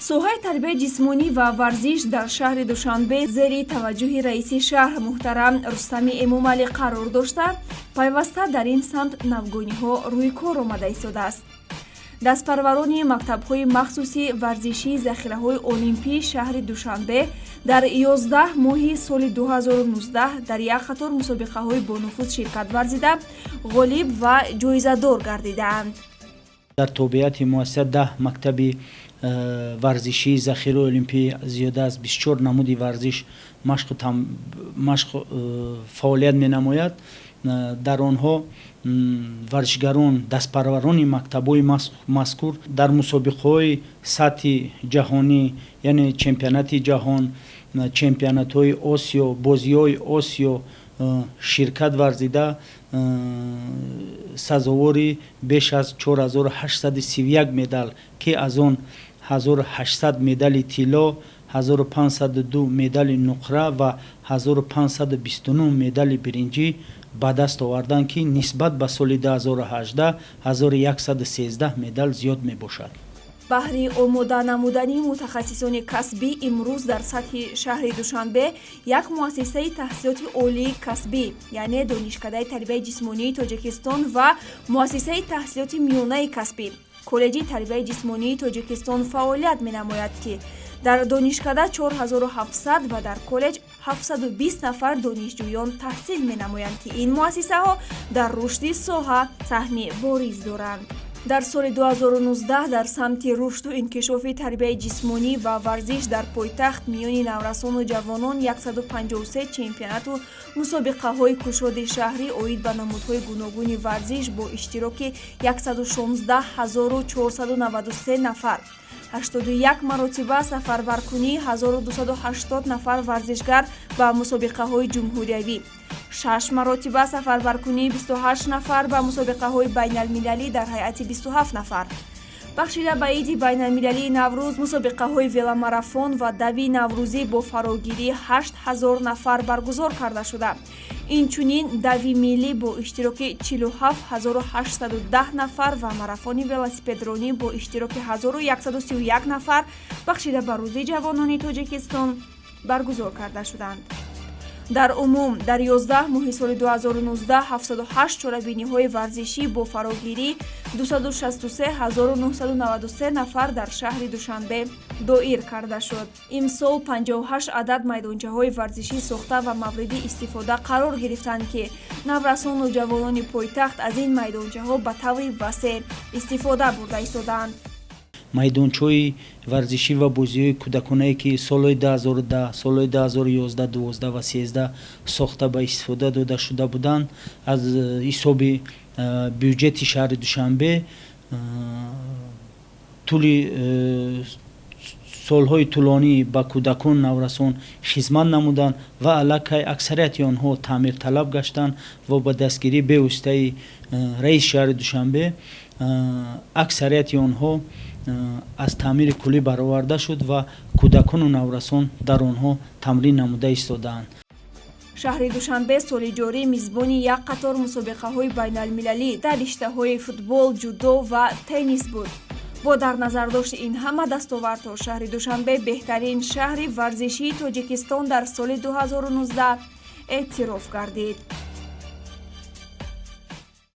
соҳаи тарбияи ҷисмонӣ ва варзиш дар шаҳри Душанбе зери таваҷҷӯҳи раиси шаҳр муҳтарам Рустами Эмомалӣ қарор дошта, пайваста дар ин самт навгониҳо рӯи кор омада истодааст. Дастпарварони мактабҳои махсуси варзишии захираҳои олимпии шаҳри Душанбе дар 11 моҳи соли 2019 дар як қатор мусобиқаҳои бонуфуз ширкат варзида, ғолиб ва ҷоизадор гардидаанд. дар тобеати муассисат 10 мактаби варзишии захираи олимпӣ зиёда аз 24 намуди варзиш машқ фаъолият менамояд. дар онҳо варзишгарон дастпарварони мактабҳои мазкур дар мусобиқаҳои сатҳи ҷаҳонӣ, яъне чемпионати ҷаҳон, чемпионатҳои осиё, бозиҳои осиё ширкат варзида сазовори беш аз 4831 медал, ки аз он 1800 медали тилло, 1502 медали нуқра ва 1529 медали биринҷӣ ба даст оварданд, ки нисбат ба соли 2018 1113 медал зиёд мебошад. баҳри омода намудани мутахассисони касбӣ имрӯз дар сатҳи шаҳри Душанбе як муассисаи таҳсилоти олии касбӣ, яъне донишкадаи тарбияи ҷисмонии Тоҷикистон ва муассисаи таҳсилоти миёнаи касбӣ, коллеҷи тарбияи ҷисмонии Тоҷикистон фаъолият менамояд, ки дар донишкада 4700 ва дар коллеҷ 720 нафар донишҷӯён таҳсил менамоянд, ки ин муассисаҳо дар рушди соҳа саҳми бориз доранд. дар соли 2019 дар самти рушду инкишофи тарбияи ҷисмонӣ ва варзиш дар пойтахт миёни наврасону ҷавонон 153 чемпионату мусобиқаҳои кушоди шаҳрӣ оид ба намудҳои гуногуни варзиш бо иштироки 116493 нафар, 81 маротиба сафарбаркунӣ 1280 нафар варзишгар ба мусобиқаҳои ҷумҳуриявӣ, 6 маротиба сафарбаркунӣ 28 нафар ба мусобиқаҳои байналмилалӣ дар ҳайати 27 нафар. бахшида ба иди байналмилалии Наврӯз мусобиқаҳои веломарафон ва дави наврӯзӣ бо фарогирии 8000 нафар баргузор карда шуда. Инчунин дави миллӣ бо иштироки 47810 нафар ва марафони велосипедронӣ бо иштироки 1131 нафар бахшида ба Рӯзи ҷавонони Тоҷикистон баргузор карда шуданд. дар умум дар 11 моҳи соли 2019 78 чорабиниҳои варзишӣ бо фарогирии 263993 нафар дар шаҳри Душанбе доир карда шуд. Имсол 58 адад майдончаҳои варзишӣ сохта ва мавриди истифода қарор гирифтанд, ки наврасону ҷавонони пойтахт аз ин майдончаҳо ба таври васеъ истифода бурда истоданд. майдончаҳои варзишӣ ва бозиҳои кӯдаконае, ки солҳои 2010, солҳои 2011, 12 ва 13 сохта ба истифода дода шуда буданд, аз ҳисоби бюҷети шаҳри Душанбе тӯли солҳои тӯлонӣ ба кӯдакон наврасон хизмат намуданд ва аллакай аксарияти онҳо таъмирталаб гаштанд ва ба дастгирии бевоситаи раиси шаҳри Душанбе аксарияти онҳо аз таъмири куллӣ бароварда шуд ва кӯдакону наврасон дар онҳо тамрин намуда истодаанд. шаҳри Душанбе соли ҷорӣ мизбони як қатор мусобиқаҳои байналмилалӣ дар риштаҳои футбол, ҷудо ва теннис буд. бо дар назардошти ин ҳама дастовардҳо, шаҳри Душанбе беҳтарин шаҳри варзишии Тоҷикистон дар соли 2019 эътироф гардид.